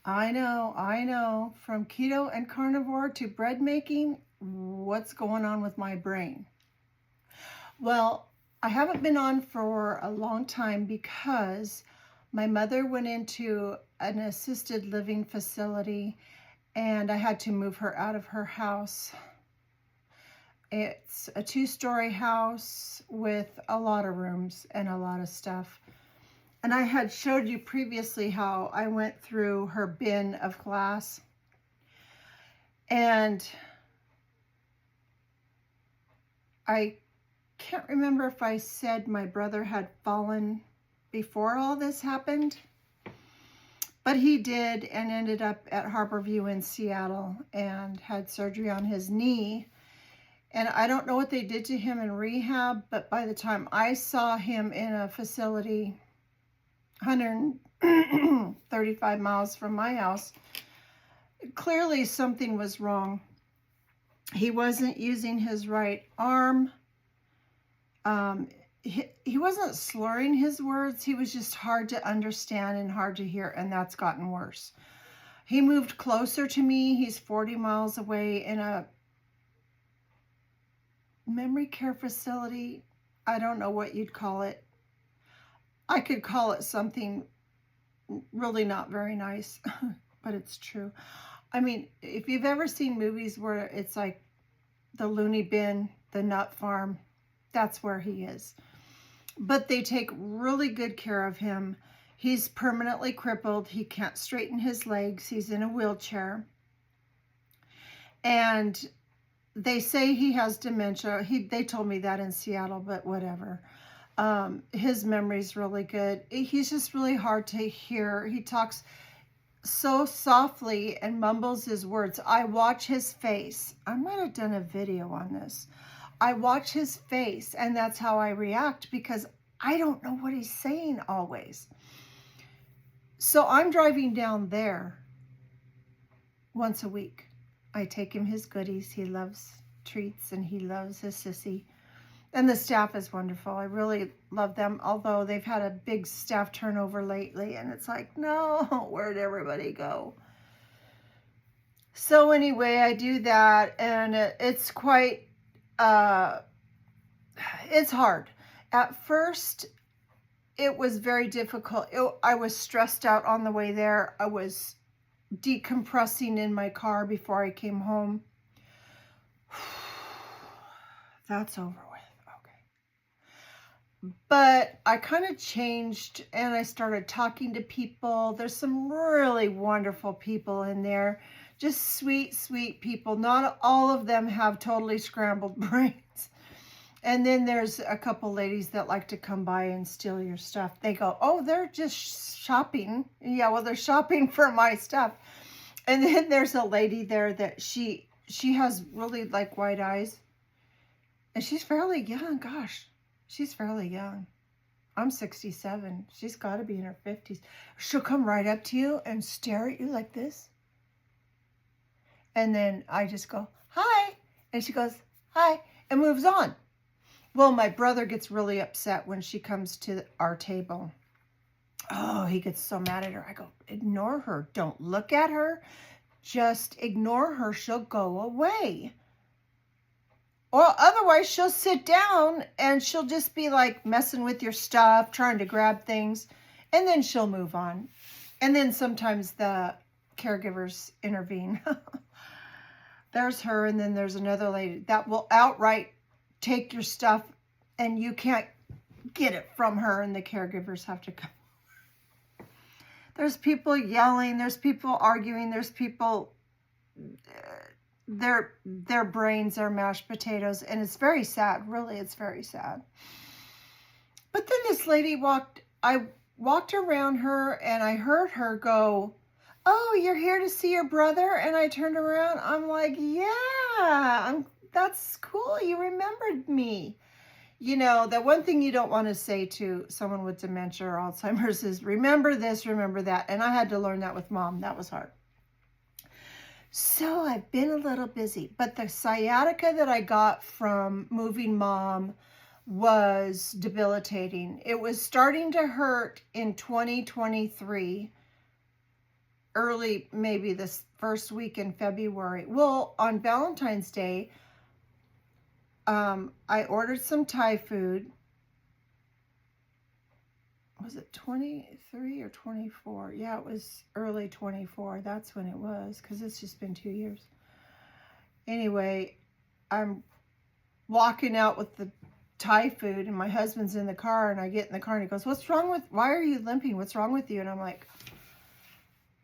I know. From keto and carnivore to bread making, what's going on with my brain? Well, I haven't been on for a long time because my mother went into an assisted living facility and I had to move her out of her house. It's a 2-story house with a lot of rooms and a lot of stuff. And I had showed you previously how I went through her bin of glass. And I can't remember if I said my brother had fallen before all this happened. But he did, and ended up at Harborview in Seattle and had surgery on his knee. And I don't know what they did to him in rehab, but by the time I saw him in a facility 135 miles from my house, clearly something was wrong. He wasn't using his right arm. He wasn't slurring his words. He was just hard to understand and hard to hear, and that's gotten worse. He moved closer to me. He's 40 miles away in a memory care facility. I don't know what you'd call it. I could call it something really not very nice, but it's true. I mean, if you've ever seen movies where it's like the loony bin, the nut farm, that's where he is. But they take really good care of him. He's permanently crippled. He can't straighten his legs. He's in a wheelchair. And they say he has dementia. They told me that in Seattle, but whatever. His memory's really good. He's just really hard to hear. He talks so softly and mumbles his words. I watch his face. I might have done a video on this. I watch his face, and that's how I react, because I don't know what he's saying always. So I'm driving down there once a week. I take him his goodies. He loves treats and he loves his sissy. And the staff is wonderful. I really love them, although they've had a big staff turnover lately, and it's like, no, where'd everybody go? So anyway, I do that, and it's quite, it's hard. At first, it was very difficult. I was stressed out on the way there. I was decompressing in my car before I came home. That's over with. But I kind of changed and I started talking to people. There's some really wonderful people in there. Just sweet, sweet people. Not all of them have totally scrambled brains. And then there's a couple ladies that like to come by and steal your stuff. They go, oh, they're just shopping. Yeah, well, they're shopping for my stuff. And then there's a lady there that she has really like white eyes. And she's fairly young, gosh. She's fairly young. I'm 67. She's got to be in her 50s. She'll come right up to you and stare at you like this. And then I just go, hi. And she goes, hi, and moves on. Well, my brother gets really upset when she comes to our table. Oh, he gets so mad at her. I go, ignore her. Don't look at her. Just ignore her. She'll go away. Or otherwise she'll sit down and she'll just be like messing with your stuff, trying to grab things, and then she'll move on. And then sometimes the caregivers intervene. There's her, and then there's another lady that will outright take your stuff and you can't get it from her, and the caregivers have to come. There's people yelling, there's people arguing, there's people... Their brains are mashed potatoes, and it's very sad. Really, it's very sad. But then this lady I walked around her and I heard her go, oh, you're here to see your brother? And I turned around. I'm like, yeah, that's cool. You remembered me. You know, the one thing you don't want to say to someone with dementia or Alzheimer's is remember this, remember that. And I had to learn that with Mom. That was hard. So I've been a little busy, but the sciatica that I got from moving Mom was debilitating. It was starting to hurt in 2023, early, maybe this first week in February. Well, on Valentine's Day, I ordered some Thai food. Was it 23 or 24? Yeah, it was early 24. That's when it was, because it's just been 2 years. Anyway, I'm walking out with the Thai food, and my husband's in the car, and I get in the car, and he goes, why are you limping? What's wrong with you? And I'm like,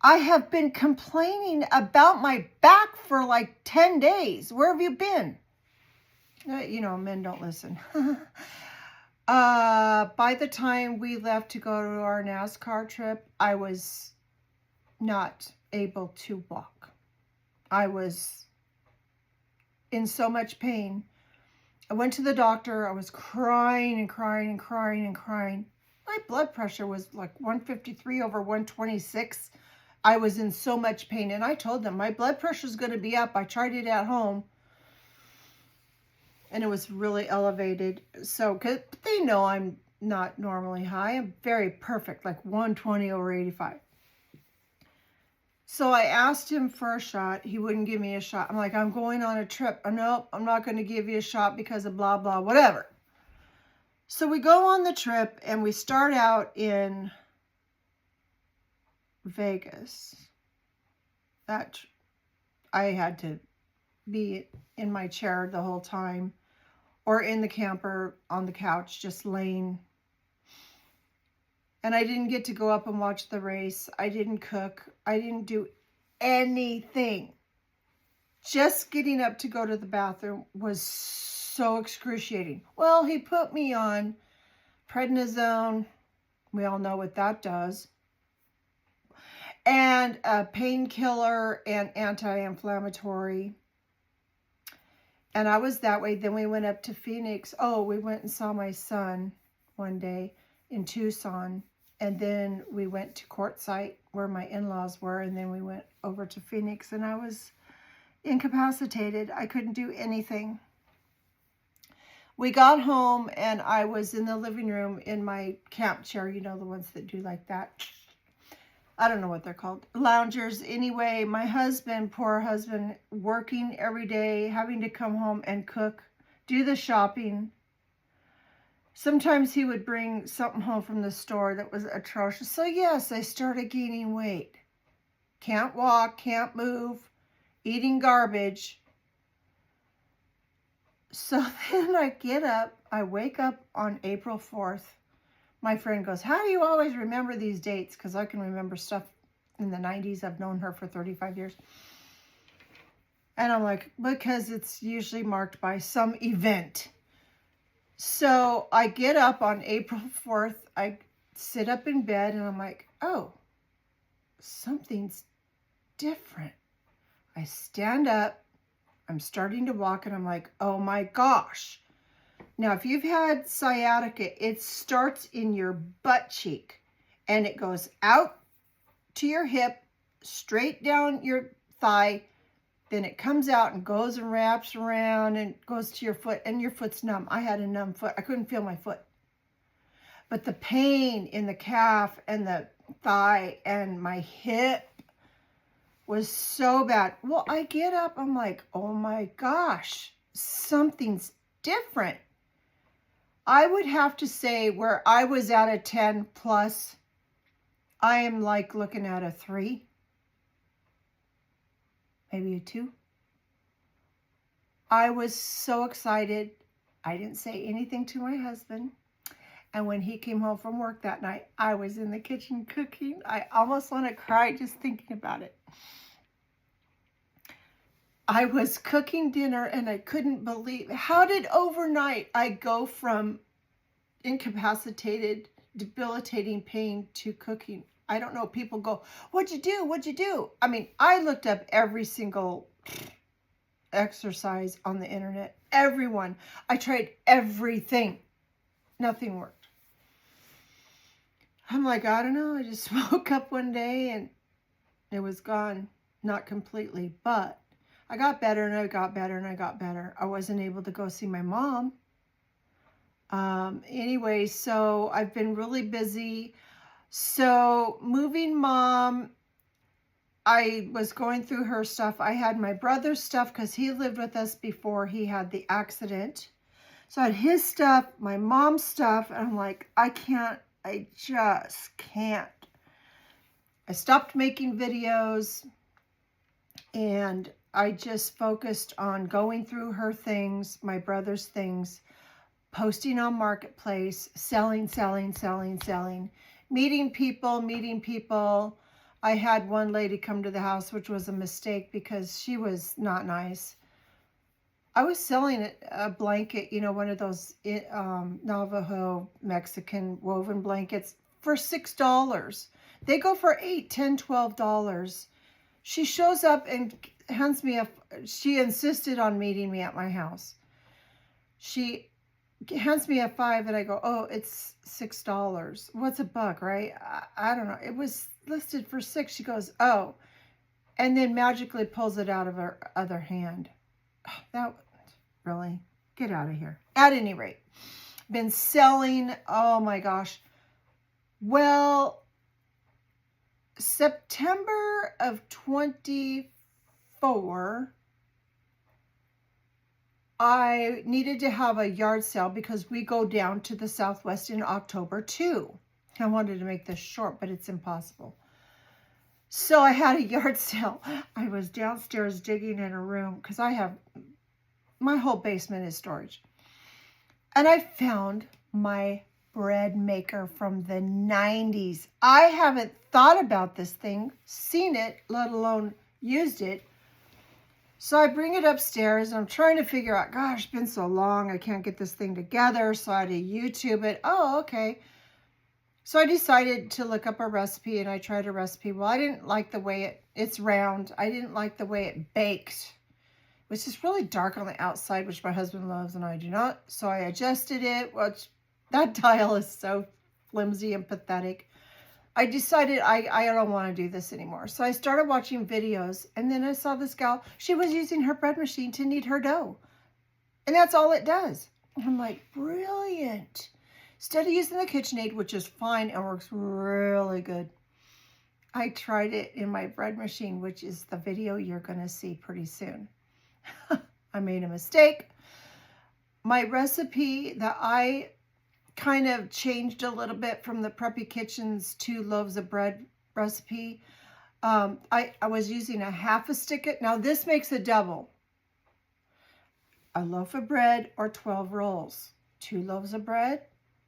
I have been complaining about my back for like 10 days. Where have you been? You know, men don't listen. By the time we left to go to our NASCAR trip, I was not able to walk. I was in so much pain. I went to the doctor. I was crying and crying and crying and crying. My blood pressure was like 153 over 126. I was in so much pain. And I told them my blood pressure is going to be up. I tried it at home, and it was really elevated. So, 'cause they know I'm not normally high. I'm very perfect, like 120 over 85. So I asked him for a shot. He wouldn't give me a shot. I'm like, I'm going on a trip. Nope, I'm not going to give you a shot because of blah, blah, whatever. So we go on the trip, and we start out in Vegas. That I had to be in my chair the whole time, or in the camper on the couch, just laying. And I didn't get to go up and watch the race. I didn't cook. I didn't do anything. Just getting up to go to the bathroom was so excruciating. Well, he put me on prednisone. We all know what that does. And a painkiller and anti-inflammatory. And I was that way. Then we went up to Phoenix. Oh, we went and saw my son one day in Tucson. And then we went to Quartzsite where my in-laws were. And then we went over to Phoenix, and I was incapacitated. I couldn't do anything. We got home, and I was in the living room in my camp chair. You know, the ones that do like that. I don't know what they're called. Loungers. Anyway, my husband, poor husband, working every day, having to come home and cook, do the shopping. Sometimes he would bring something home from the store that was atrocious. So yes, I started gaining weight. Can't walk, can't move, eating garbage. So then I get up, I wake up on April 4th. My friend goes, how do you always remember these dates? Because I can remember stuff in the 90s. I've known her for 35 years. And I'm like, because it's usually marked by some event. So I get up on April 4th. I sit up in bed, and I'm like, oh, something's different. I stand up. I'm starting to walk, and I'm like, oh my gosh. Now, if you've had sciatica, it starts in your butt cheek, and it goes out to your hip, straight down your thigh. Then it comes out and goes and wraps around and goes to your foot, and your foot's numb. I had a numb foot. I couldn't feel my foot. But the pain in the calf and the thigh and my hip was so bad. Well, I get up. I'm like, oh my gosh, something's different. I would have to say where I was at a 10 plus, I am like looking at a 3, maybe a 2. I was so excited. I didn't say anything to my husband. And when he came home from work that night, I was in the kitchen cooking. I almost want to cry just thinking about it. I was cooking dinner, and I couldn't believe, how did overnight I go from incapacitated, debilitating pain to cooking? I don't know. People go, what'd you do? What'd you do? I mean, I looked up every single exercise on the internet. Everyone. I tried everything. Nothing worked. I'm like, I don't know. I just woke up one day and it was gone. Not completely, but I got better, and I got better, and I got better. I wasn't able to go see my mom. Anyway, so I've been really busy. So moving mom, I was going through her stuff. I had my brother's stuff because he lived with us before he had the accident. So I had his stuff, my mom's stuff, and I'm like, I just can't. I stopped making videos and I just focused on going through her things, my brother's things, posting on Marketplace, selling, meeting people. I had one lady come to the house, which was a mistake because she was not nice. I was selling a blanket, you know, one of those Navajo Mexican woven blankets for $6. They go for $8, $10, $12. She shows up and hands me she insisted on meeting me at my house. She hands me a $5 and I go, oh, it's $6. What's a buck, right? I don't know. It was listed for $6. She goes, oh, and then magically pulls it out of her other hand. That really, get out of here. At any rate, been selling, oh my gosh. Well, September of 24, I needed to have a yard sale because we go down to the Southwest in October too. I wanted to make this short, but it's impossible. So I had a yard sale. I was downstairs digging in a room because my whole basement is storage. And I found my bread maker from the 90s. I haven't thought about this thing, seen it, let alone used it. So I bring it upstairs and I'm trying to figure out, gosh, it's been so long, I can't get this thing together. So I had to YouTube it. Oh, okay. So I decided to look up a recipe and I tried a recipe. Well, I didn't like the way it's round. I didn't like the way it baked. It was just really dark on the outside, which my husband loves and I do not. So I adjusted it. Which that dial is so flimsy and pathetic. I decided I don't want to do this anymore. So I started watching videos and then I saw this gal. She was using her bread machine to knead her dough. And that's all it does. And I'm like, brilliant. Instead of using the KitchenAid, which is fine and works really good, I tried it in my bread machine, which is the video you're going to see pretty soon. I made a mistake. My recipe that I kind of changed a little bit from the Preppy Kitchen's 2 loaves of bread recipe. I was using a half a stick. Now this makes a double. A loaf of bread or 12 rolls. 2 loaves of bread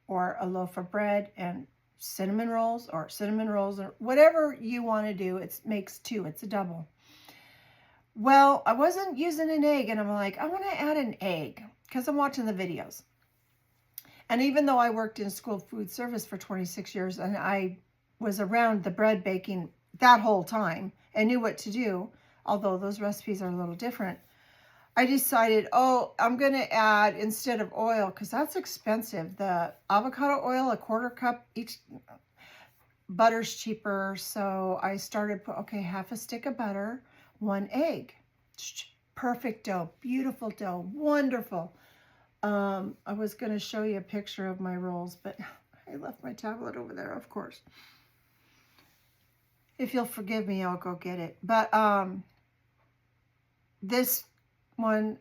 or a loaf of bread and cinnamon rolls or whatever you want to do. It makes 2. It's a double. Well, I wasn't using an egg and I'm like, I want to add an egg because I'm watching the videos. And even though I worked in school food service for 26 years and I was around the bread baking that whole time and knew what to do, although those recipes are a little different, I decided, oh, I'm going to add, instead of oil, because that's expensive, the avocado oil, a 1/4 cup each. Butter's cheaper. So I started, half a stick of butter, 1 egg. Perfect dough, beautiful dough, wonderful. I was going to show you a picture of my rolls, but I left my tablet over there, of course. If you'll forgive me, I'll go get it. But this one,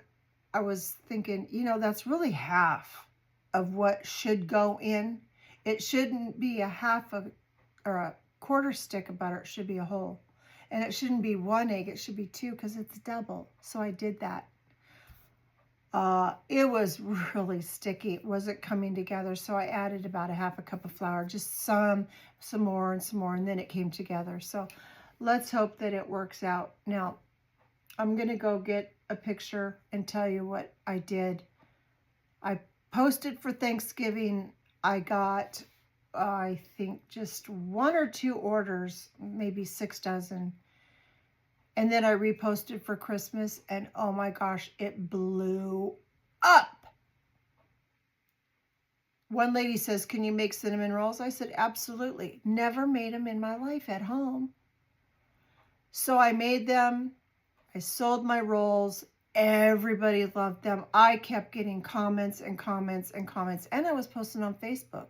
I was thinking, that's really half of what should go in. It shouldn't be a half of, or a 1/4 stick of butter. It should be a whole. And it shouldn't be 1 egg. It should be 2 because it's double. So I did that. It was really sticky. It wasn't coming together. So I added about a half a cup of flour, just some more and some more. And then it came together. So let's hope that it works out. Now, I'm going to go get a picture and tell you what I did. I posted for Thanksgiving. I got, I think, just 1 or 2 orders, maybe 6 dozen. And then I reposted for Christmas, and oh my gosh, it blew up. One lady says, can you make cinnamon rolls? I said, absolutely. Never made them in my life at home. So I made them. I sold my rolls. Everybody loved them. I kept getting comments and comments and comments, and I was posting on Facebook.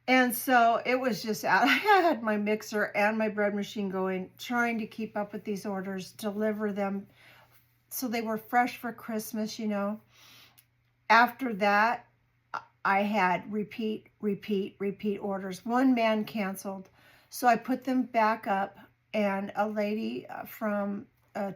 And so it was just out. I had my mixer and my bread machine going, trying to keep up with these orders, deliver them so they were fresh for Christmas, you know. After that, I had repeat orders. One man canceled. So I put them back up, and a lady from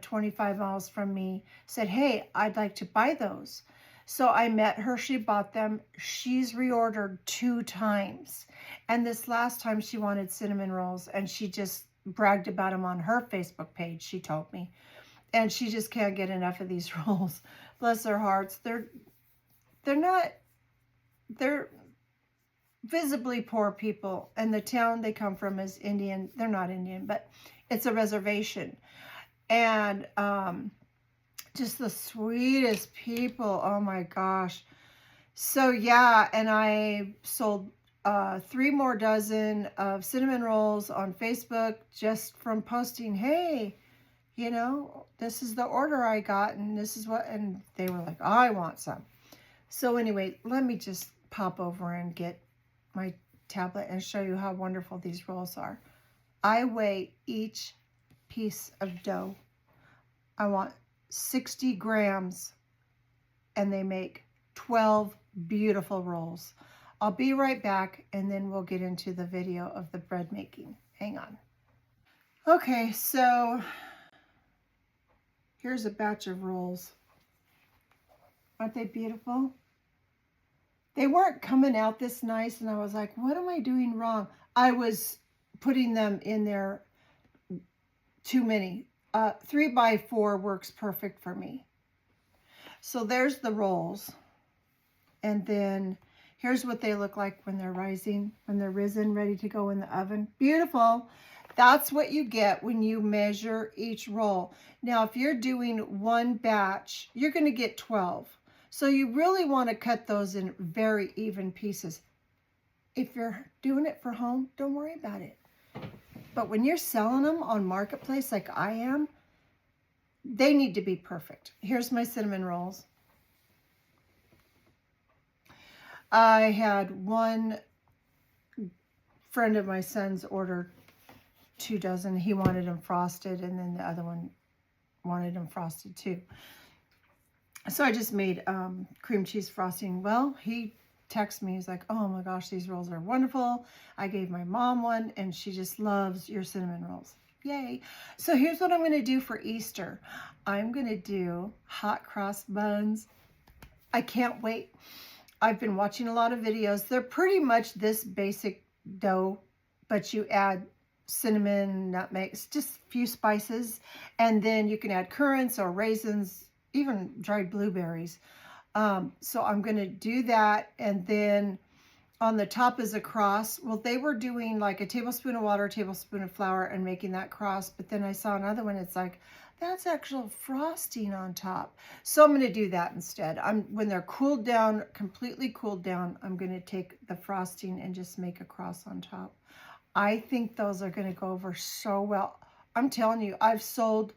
25 miles from me said, hey, I'd like to buy those. So I met her. She bought them. She's reordered 2 times. And this last time she wanted cinnamon rolls, and she just bragged about them on her Facebook page, she told me. And she just can't get enough of these rolls. Bless their hearts. They're visibly poor people, and the town they come from is Indian. They're not Indian, but it's a reservation. And just the sweetest people. Oh my gosh. So yeah, and I sold 3 more dozen of cinnamon rolls on Facebook just from posting, hey, you know, this is the order I got, and this is what, and they were like, I want some. So anyway, let me just pop over and get my tablet and show you how wonderful these rolls are. I weigh each piece of dough. I want 60 grams, and they make 12 beautiful rolls. I'll be right back, and then we'll get into the video of the bread making. Hang on. Okay, so here's a batch of rolls. Aren't they beautiful? They weren't coming out this nice, and I was like, what am I doing wrong? I was putting them in there too many. 3 by 4 works perfect for me. So there's the rolls. And then here's what they look like when they're rising, when they're risen, ready to go in the oven. Beautiful. That's what you get when you measure each roll. Now, if you're doing one batch, you're going to get 12. So you really want to cut those in very even pieces. If you're doing it for home, don't worry about it. But when you're selling them on Marketplace like I am, they need to be perfect. Here's my cinnamon rolls. I had one friend of my son's order 2 dozen. He wanted them frosted, and then the other one wanted them frosted too. So I just made cream cheese frosting. Well, he texted me. He's like, oh my gosh, these rolls are wonderful. I gave my mom one, and she just loves your cinnamon rolls. Yay. So here's what I'm going to do for Easter. I'm going to do hot cross buns. I can't wait. I've been watching a lot of videos. They're pretty much this basic dough, but you add cinnamon, nutmeg, just a few spices, and then you can add currants or raisins, even dried blueberries. So I'm going to do that, and then on the top is a cross. Well, they were doing like a tablespoon of water, a tablespoon of flour, and making that cross, but then I saw another one. It's like, that's actual frosting on top. So I'm going to do that instead. When they're cooled down, completely cooled down, I'm going to take the frosting and just make a cross on top. I think those are going to go over so well. I'm telling you, I've sold,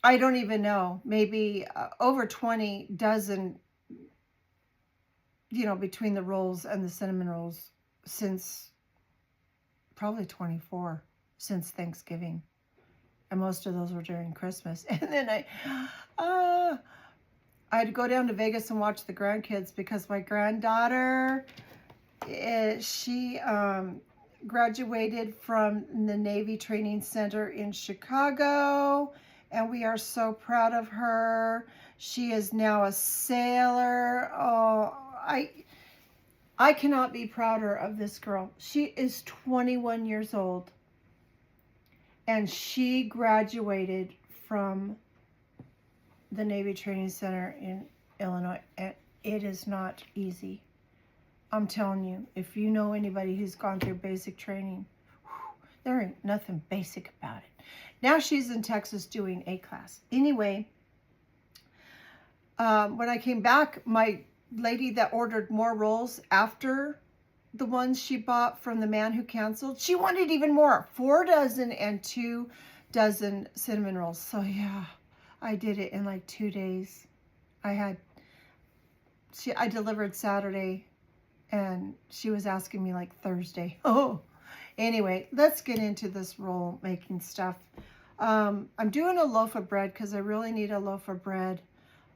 I don't even know, maybe over 20 dozen, you know, between the rolls and the cinnamon rolls since probably 24, since Thanksgiving. And most of those were during Christmas. And then I'd go down to Vegas and watch the grandkids, because my granddaughter, she graduated from the Navy Training Center in Chicago, and we are so proud of her. She is now a sailor. Oh, I cannot be prouder of this girl. She is 21 years old. And she graduated from the Navy Training Center in Illinois. And it is not easy. I'm telling you, if you know anybody who's gone through basic training, there ain't nothing basic about it. Now she's in Texas doing A class. Anyway, when I came back, my lady that ordered more rolls after the ones she bought from the man who canceled, she wanted even more. 4 dozen and 2 dozen cinnamon rolls. So yeah, I did it in like 2 days. I delivered Saturday, And she was asking me like Thursday. Oh, anyway, let's get into this roll making stuff. I'm doing a loaf of bread because I really need a loaf of bread.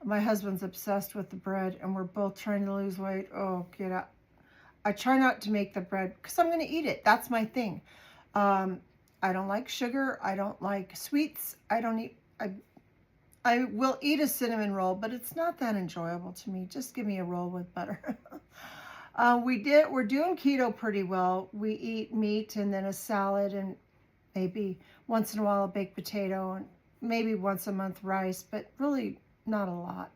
My husband's obsessed with the bread and we're both trying to lose weight. Oh, get out. I try not to make the bread because I'm going to eat it. That's my thing. I don't like sugar. I don't like sweets. I will eat a cinnamon roll, but it's not that enjoyable to me. Just give me a roll with butter. We're doing keto pretty well. We eat meat and then a salad and maybe once in a while a baked potato and maybe once a month rice, but really not a lot.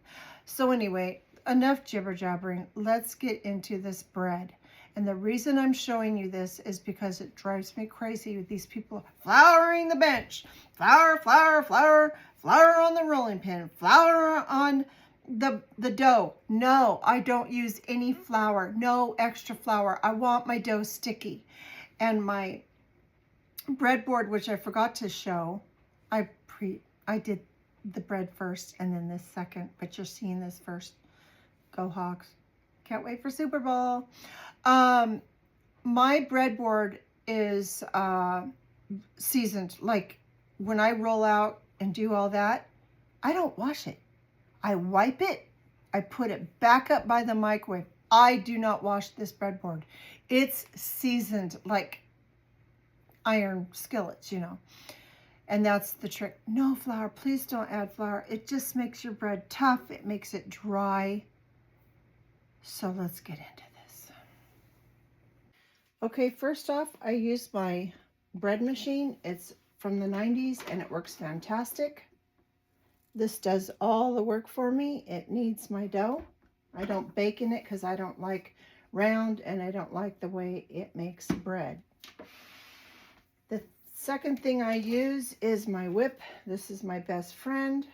So anyway, enough jibber jabbering. Let's get into this bread. And the reason I'm showing you this is because it drives me crazy with these people flouring the bench. Flour, flour, flour, flour on the rolling pin, flour on the dough. No, I don't use any flour. No extra flour. I want my dough sticky. And my breadboard, which I forgot to show, I did the bread first and then this second, but you're seeing this first. Go Hawks. Can't wait for Super Bowl. My breadboard is seasoned. Like when I roll out and do all that, I don't wash it. I wipe it. I put it back up by the microwave. I do not wash this breadboard. It's seasoned like iron skillets, you know. And that's the trick. No flour. Please don't add flour. It just makes your bread tough. It makes it dry. So let's get into this. Okay, first off, I use my bread machine. It's from the 90s and it works fantastic. This does all the work for me. It kneads my dough. I don't bake in it because I don't like round and I don't like the way it makes bread. The second thing I use is my whip. This is my best friend.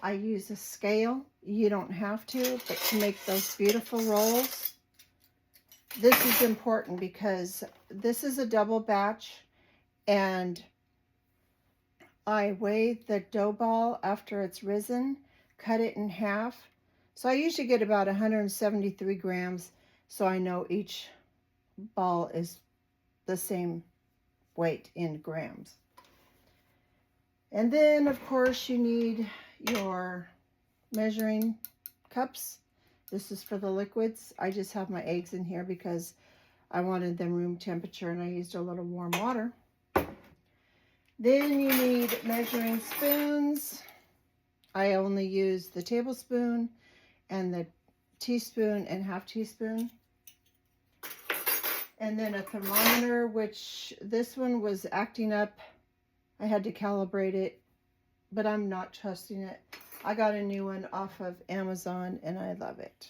I use a scale. You don't have to, but to make those beautiful rolls. This is important because this is a double batch and I weigh the dough ball after it's risen, cut it in half. So I usually get about 173 grams, so I know each ball is the same weight in grams. And then, of course, you need your measuring cups. This is for the liquids. I just have my eggs in here because I wanted them room temperature and I used a little warm water. Then you need measuring spoons. I only use the tablespoon and the teaspoon and half teaspoon. And then a thermometer, which this one was acting up. I had to calibrate it, but I'm not trusting it. I got a new one off of Amazon and I love it.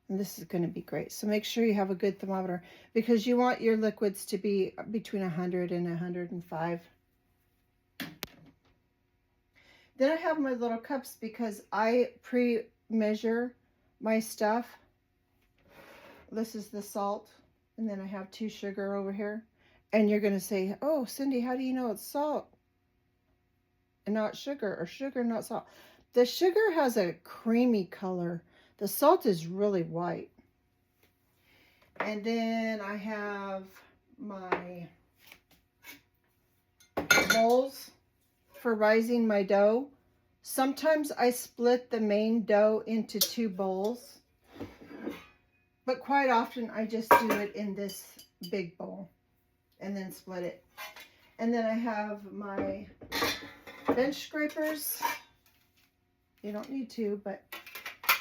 And this is going to be great. So make sure you have a good thermometer because you want your liquids to be between 100 and 105. Then I have my little cups because I pre-measure my stuff. This is the salt. And then I have 2 sugar over here. And you're going to say, oh, Cindy, how do you know it's salt and not sugar, or sugar, not salt? The sugar has a creamy color. The salt is really white. And then I have my bowls for rising my dough. Sometimes I split the main dough into 2 bowls. But quite often I just do it in this big bowl and then split it. And then I have my bench scrapers. You don't need to, but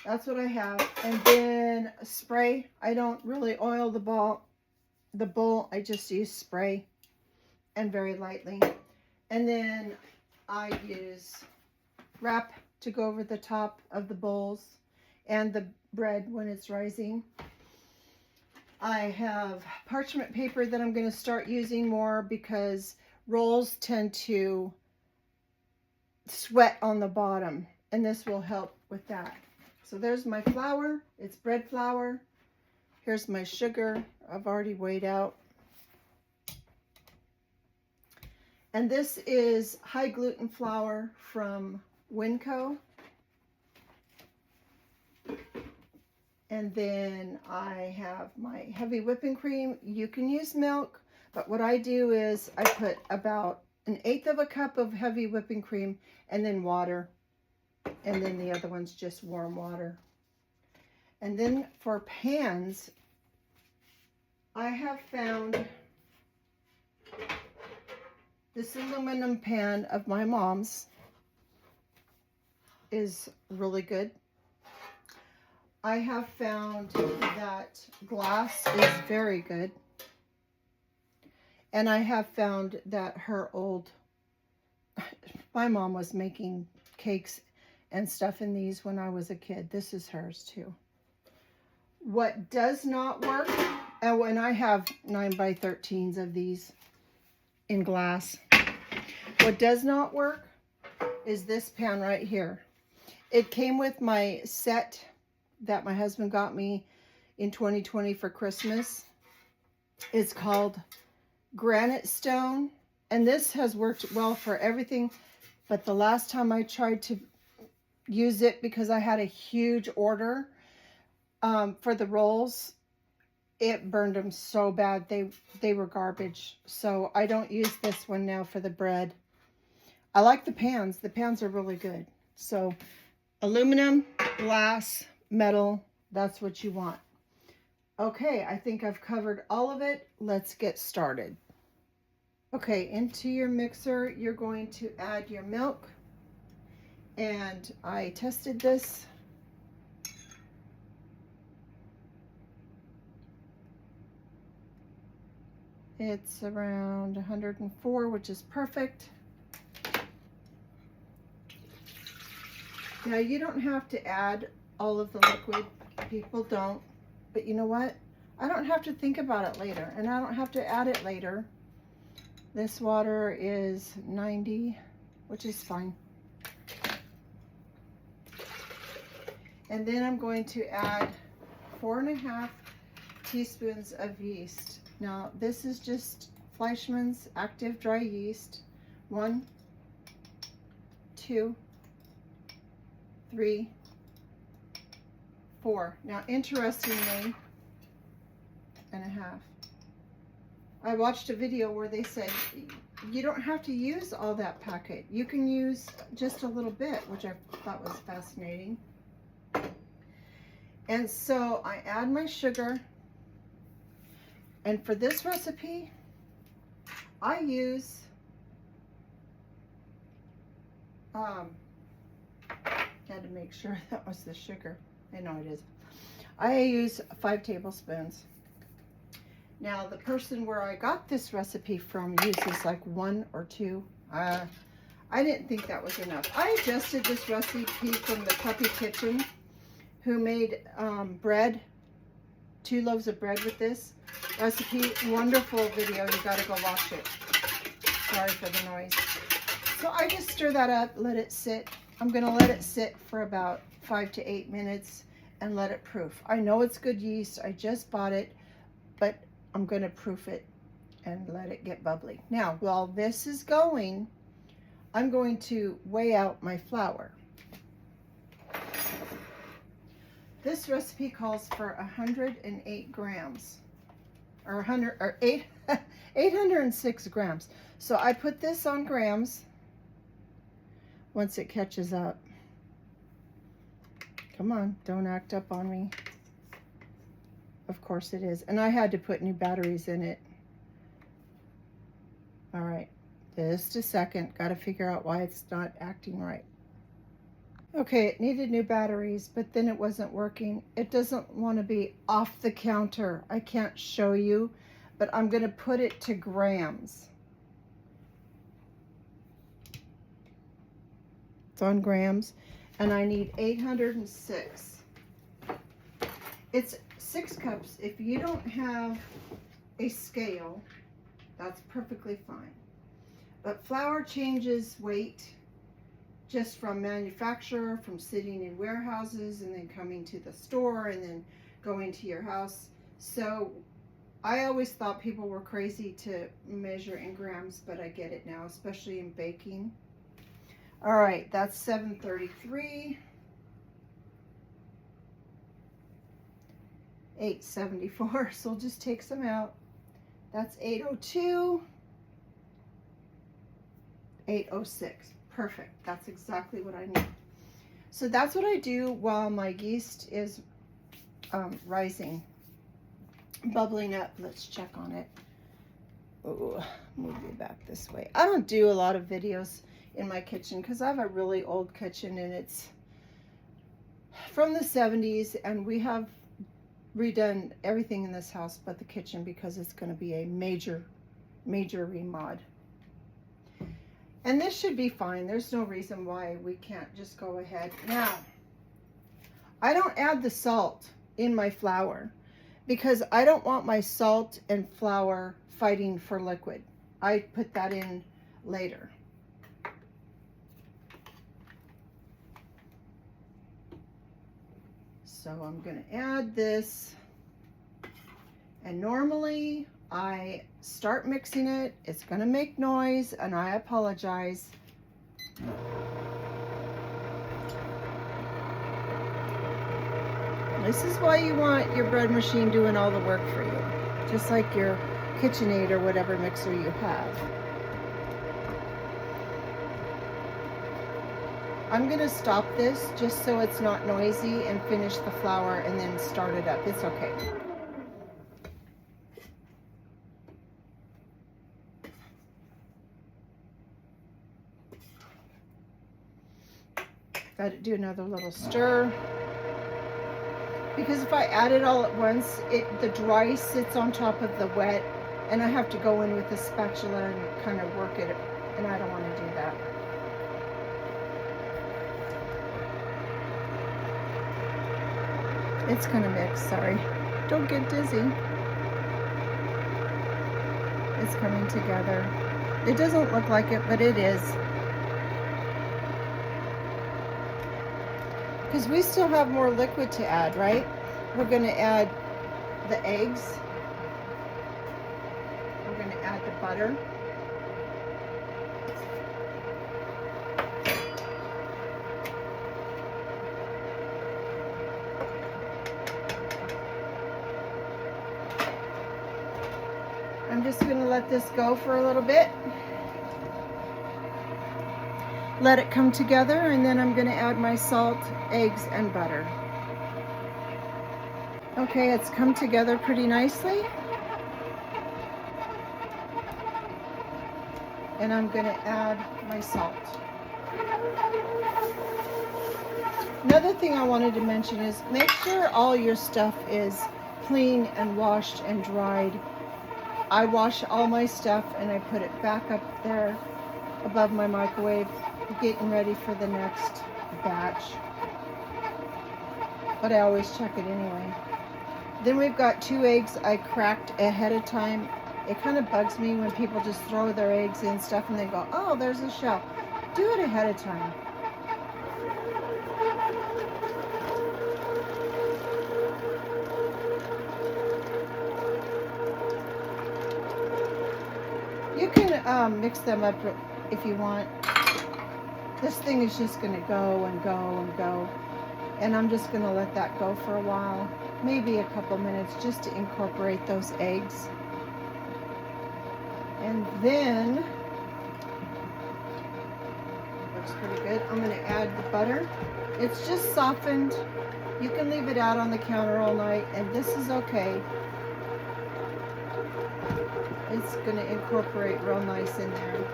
that's what I have. And then spray. I don't really oil the bowl. I just use spray and very lightly. And then I use wrap to go over the top of the bowls and the bread when it's rising. I have parchment paper that I'm going to start using more because rolls tend to sweat on the bottom, and this will help with that. So there's my flour. It's bread flour. Here's my sugar. I've already weighed out. And this is high gluten flour from Winco. And then I have my heavy whipping cream. You can use milk, but what I do is I put about 1/8 of a cup of heavy whipping cream and then water. And then the other one's just warm water. And then for pans, I have found this aluminum pan of my mom's is really good. I have found that glass is very good. And I have found that her old, my mom was making cakes and stuff in these when I was a kid. This is hers too. What does not work, and I have 9x13s of these in glass. What does not work is this pan right here. It came with my set that my husband got me in 2020 for Christmas. It's called Granite Stone, and this has worked well for everything, but the last time I tried to use it, because I had a huge order for the rolls, it burned them so bad. They were garbage. So I don't use this one now for the bread. I like the pans. The pans are really good. So aluminum, glass, metal, that's what you want. Okay, I think I've covered all of it. Let's get started. Okay, into your mixer, you're going to add your milk. And I tested this. It's around 104, which is perfect. Now you don't have to add all of the liquid. People don't. But you know what? I don't have to think about it later, and I don't have to add it later. This water is 90, which is fine. And then I'm going to add 4½ teaspoons of yeast. Now this is just Fleischmann's active dry yeast. 1, 2, 3, 4. Now interestingly, and a half. I watched a video where they said you don't have to use all that packet. You can use just a little bit, which I thought was fascinating. And so I add my sugar. And for this recipe, I use had to make sure that was the sugar. I know it is. I use 5 tablespoons. Now the person where I got this recipe from uses like 1 or 2. I didn't think that was enough. I adjusted this recipe from the Preppy Kitchen, who made bread, 2 loaves of bread with this recipe. Wonderful video. You got to go watch it. Sorry for the noise. So I just stir that up, let it sit. I'm going to let it sit for about 5 to 8 minutes and let it proof. I know it's good yeast. I just bought it, but I'm going to proof it and let it get bubbly. Now, while this is going, I'm going to weigh out my flour. This recipe calls for 108 grams, or 806 grams. So I put this on grams once it catches up. Come on, don't act up on me. Of course it is. And I had to put new batteries in it. All right, just a second. Got to figure out why it's not acting right. Okay, it needed new batteries, but then it wasn't working. It doesn't want to be off the counter. I can't show you, but I'm going to put it to grams. It's on grams, and I need 806. It's 6 cups. If you don't have a scale, that's perfectly fine. But flour changes weight just from manufacturer, from sitting in warehouses and then coming to the store and then going to your house. So I always thought people were crazy to measure in grams, but I get it now, especially in baking. All right, that's 733. 874. So we'll just take some out. That's 802. 806. Perfect. That's exactly what I need. So that's what I do while my yeast is rising, bubbling up. Let's check on it. Oh, move you back this way. I don't do a lot of videos in my kitchen because I have a really old kitchen and it's from the 70s, and we have redone everything in this house but the kitchen because it's going to be a major remod. And this should be fine. There's no reason why we can't just go ahead. Now, I don't add the salt in my flour because I don't want my salt and flour fighting for liquid. I put that in later. So I'm going to add this. And normally I start mixing it. It's going to make noise, and I apologize. This is why you want your bread machine doing all the work for you, just like your KitchenAid or whatever mixer you have. I'm going to stop this just so it's not noisy and finish the flour and then start it up. It's okay. Got to do another little stir. Because if I add it all at once, the dry sits on top of the wet, and I have to go in with a spatula and kind of work it, and I don't want to do that. It's gonna mix, sorry. Don't get dizzy. It's coming together. It doesn't look like it, but it is. Because we still have more liquid to add, right? We're going to add the eggs. We're going to add the butter. I'm just going to let this go for a little bit. Let it come together, and then I'm going to add my salt, eggs, and butter. Okay, it's come together pretty nicely. And I'm going to add my salt. Another thing I wanted to mention is make sure all your stuff is clean and washed and dried. I wash all my stuff and I put it back up there above my microwave, getting ready for the next batch. But I always check it anyway. Then we've got 2 eggs I cracked ahead of time. It kind of bugs me when people just throw their eggs in stuff and they go, oh, there's a shell. Do it ahead of time. You can mix them up if you want. This thing is just going to go and go and go. And I'm just going to let that go for a while. Maybe a couple minutes just to incorporate those eggs. And then, looks pretty good. I'm going to add the butter. It's just softened. You can leave it out on the counter all night, and this is okay. It's going to incorporate real nice in there.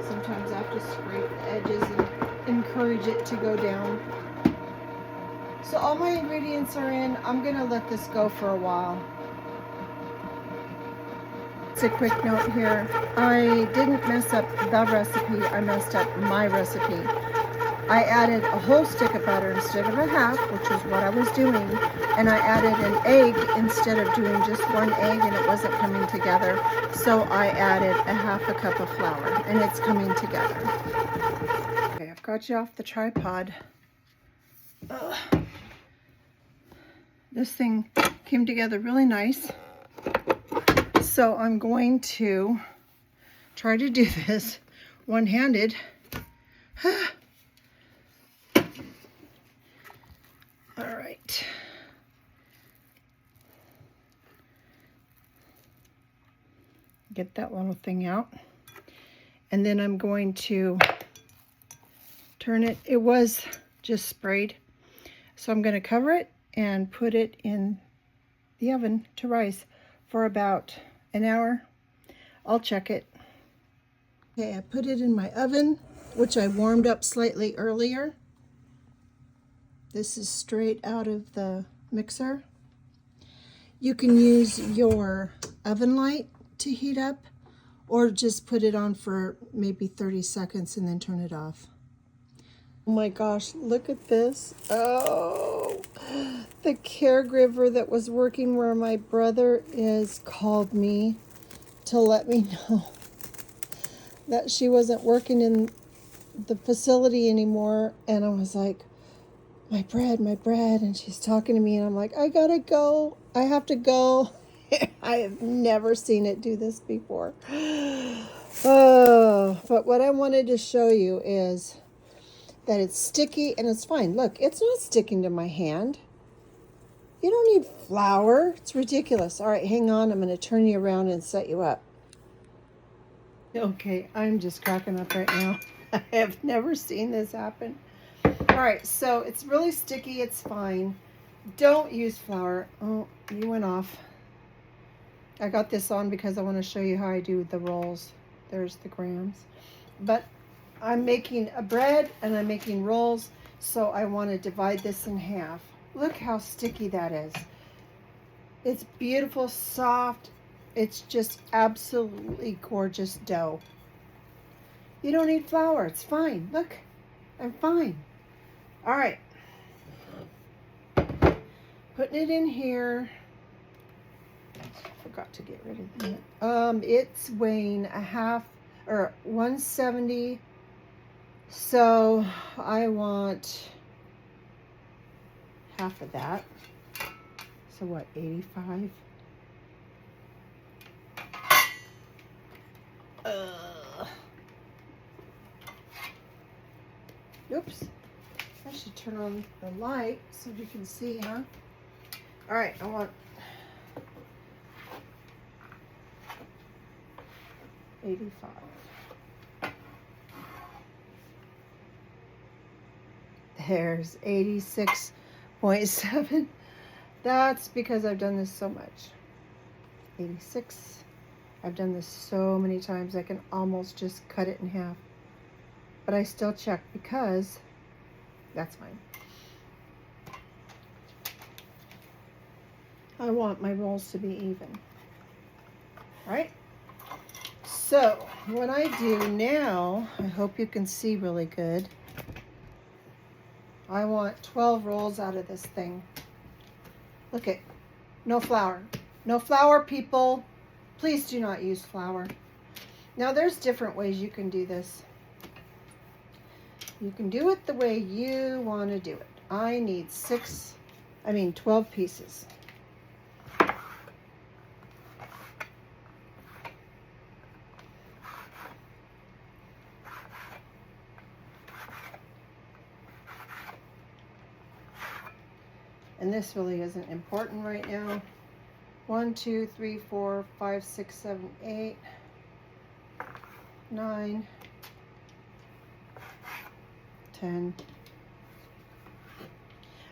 Sometimes I have to scrape the edges and encourage it to go down. So all my ingredients are in. I'm going to let this go for a while. It's a quick note here. I didn't mess up the recipe. I messed up my recipe. I added a whole stick of butter instead of a half, which is what I was doing. And I added an egg instead of doing just 1 egg, and it wasn't coming together. So I added a ½ cup of flour, and it's coming together. Okay, I've got you off the tripod. Ugh. This thing came together really nice. So I'm going to try to do this one-handed. All right. Get that little thing out. And then I'm going to turn it. It was just sprayed. So I'm going to cover it and put it in the oven to rise for about an hour. I'll check it. Okay, I put it in my oven, which I warmed up slightly earlier. This is straight out of the mixer. You can use your oven light to heat up, or just put it on for maybe 30 seconds and then turn it off. Oh my gosh, look at this. Oh, the caregiver that was working where my brother is called me to let me know that she wasn't working in the facility anymore. And I was like, my bread. And she's talking to me and I'm like, I gotta go. I have to go. I have never seen it do this before. Oh, but what I wanted to show you is that it's sticky and it's fine. Look, it's not sticking to my hand. You don't need flour. It's ridiculous. All right, hang on. I'm going to turn you around and set you up. Okay, I'm just cracking up right now. I have never seen this happen. All right, so it's really sticky. It's fine. Don't use flour. Oh, you went off. I got this on because I want to show you how I do the rolls. There's the grams. But I'm making a bread and I'm making rolls, so I want to divide this in half. Look how sticky that is. It's beautiful, soft. It's just absolutely gorgeous dough. You don't need flour. It's fine. Look, I'm fine. All right. Putting it in here. Forgot to get rid of that. It's weighing a half or 170. So I want half of that. So what, 85? Oops. I should turn on the light so you can see, huh? All right, I want 85. There's 86.7. That's because I've done this so much. 86. I've done this so many times I can almost just cut it in half. But I still check because that's fine. I want my rolls to be even. All right? So what I do now, I hope you can see really good. I want 12 rolls out of this thing. Look at, no flour. No flour, people. Please do not use flour. Now there's different ways you can do this. You can do it the way you want to do it. I need 12 pieces. And this really isn't important right now. 1, 2, 3, 4, 5, 6, 7, 8, 9, 10.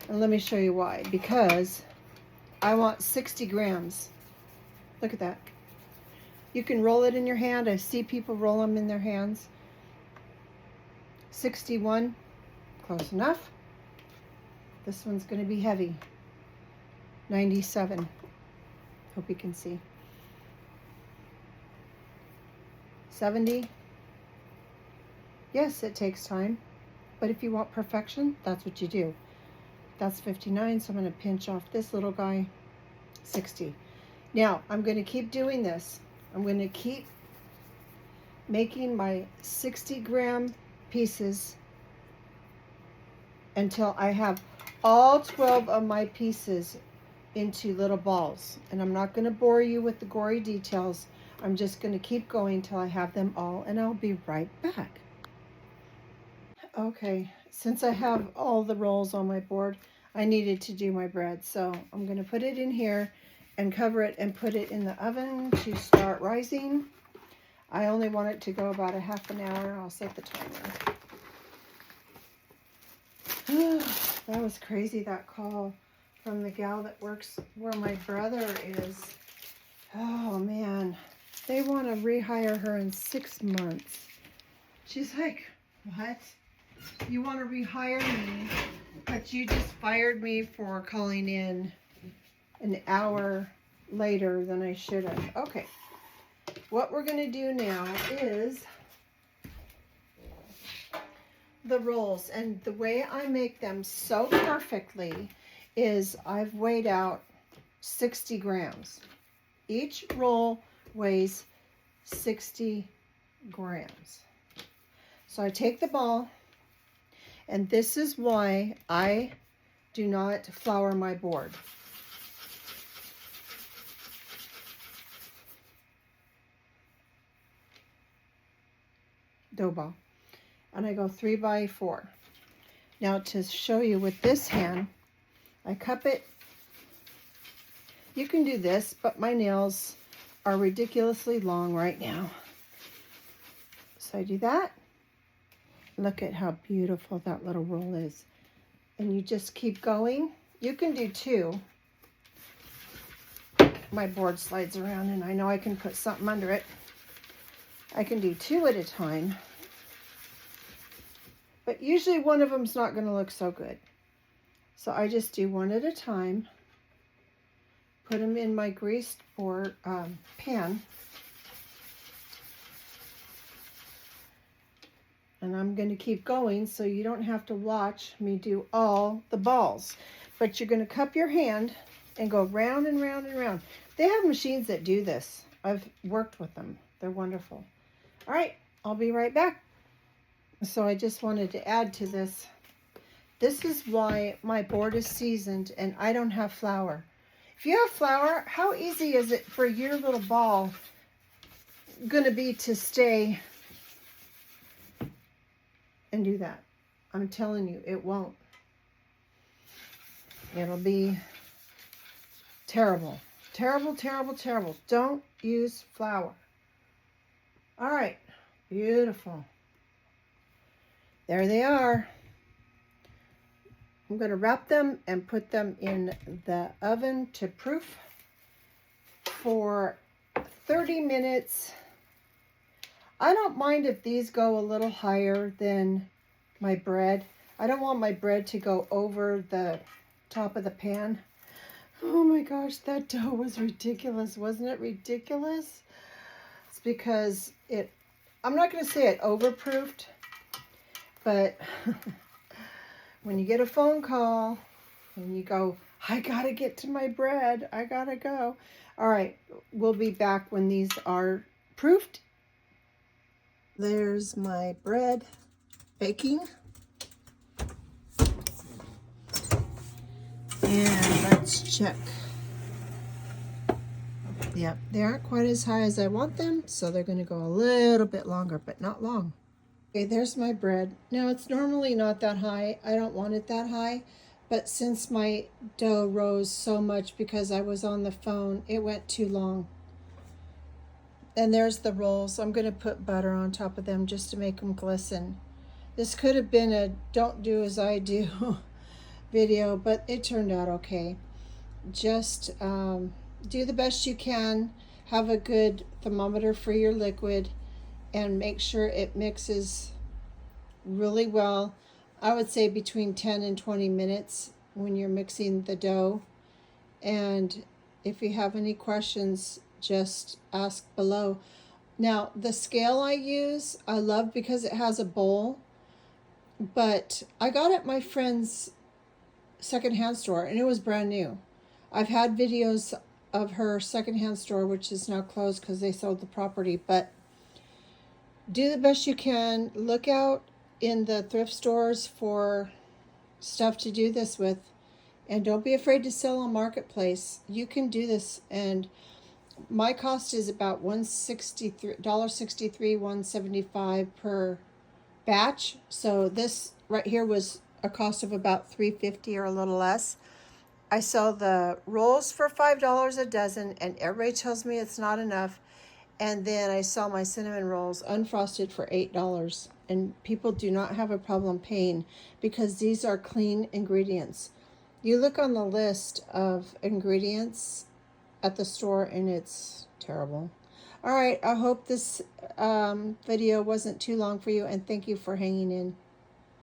And let me show you why. Because I want 60 grams. Look at that. You can roll it in your hand. I see people roll them in their hands. 61. Close enough. This one's going to be heavy. 97. Hope you can see. 70. Yes, it takes time. But if you want perfection, that's what you do. That's 59, so I'm going to pinch off this little guy. 60. Now, I'm going to keep doing this. I'm going to keep making my 60-gram pieces until I have all 12 of my pieces into little balls. And I'm not going to bore you with the gory details. I'm just going to keep going till I have them all, and I'll be right back. Okay, since I have all the rolls on my board, I needed to do my bread. So I'm going to put it in here and cover it and put it in the oven to start rising. I only want it to go about a half an hour. I'll set the timer. That was crazy, that call from the gal that works where my brother is. Oh, man. They want to rehire her in 6 months. She's like, what? You want to rehire me, but you just fired me for calling in an hour later than I should have. Okay. What we're going to do now is the rolls. And the way I make them so perfectly is I've weighed out 60 grams. Each roll weighs 60 grams. So I take the ball, and this is why I do not flour my board. Dough ball. And I go 3 by 4. Now to show you with this hand, I cup it. You can do this, but my nails are ridiculously long right now. So I do that. Look at how beautiful that little roll is. And you just keep going. You can do 2. My board slides around and I know I can put something under it. I can do 2 at a time. But usually one of them's not going to look so good. So I just do 1 at a time. Put them in my greased board pan. And I'm going to keep going so you don't have to watch me do all the balls. But you're going to cup your hand and go round and round and round. They have machines that do this. I've worked with them. They're wonderful. All right, I'll be right back. So I just wanted to add to this. This is why my board is seasoned and I don't have flour. If you have flour, how easy is it for your little ball going to be to stay and do that? I'm telling you, it won't. It'll be terrible. Terrible, terrible, terrible. Don't use flour. All right. Beautiful. There they are. I'm going to wrap them and put them in the oven to proof for 30 minutes. I don't mind if these go a little higher than my bread. I don't want my bread to go over the top of the pan. Oh my gosh, that dough was ridiculous. Wasn't it ridiculous? It's because I'm not going to say it overproofed, but when you get a phone call and you go, I got to get to my bread. I got to go. All right, we'll be back when these are proofed. There's my bread baking. And let's check. Yep, they aren't quite as high as I want them, so they're going to go a little bit longer, but not long. Okay, there's my bread. Now, it's normally not that high. I don't want it that high, but since my dough rose so much because I was on the phone, it went too long. And there's the rolls. I'm going to put butter on top of them just to make them glisten. This could have been a don't do as I do video, but it turned out okay. Just do the best you can. Have a good thermometer for your liquid and make sure it mixes really well. I would say between 10 and 20 minutes when you're mixing the dough. And if you have any questions, just ask below. Now, the scale I use, I love because it has a bowl, but I got it at my friend's secondhand store and it was brand new. I've had videos of her secondhand store, which is now closed because they sold the property, but do the best you can. Look out in the thrift stores for stuff to do this with, and don't be afraid to sell on Marketplace. You can do this, and my cost is about $1.63, $1.75 per batch. So this right here was a cost of about $3.50 or a little less. I sell the rolls for $5 a dozen, and everybody tells me it's not enough. And then I sell my cinnamon rolls unfrosted for $8. And people do not have a problem paying because these are clean ingredients. You look on the list of ingredients at the store and it's terrible. All right, I hope this video wasn't too long for you, and thank you for hanging in.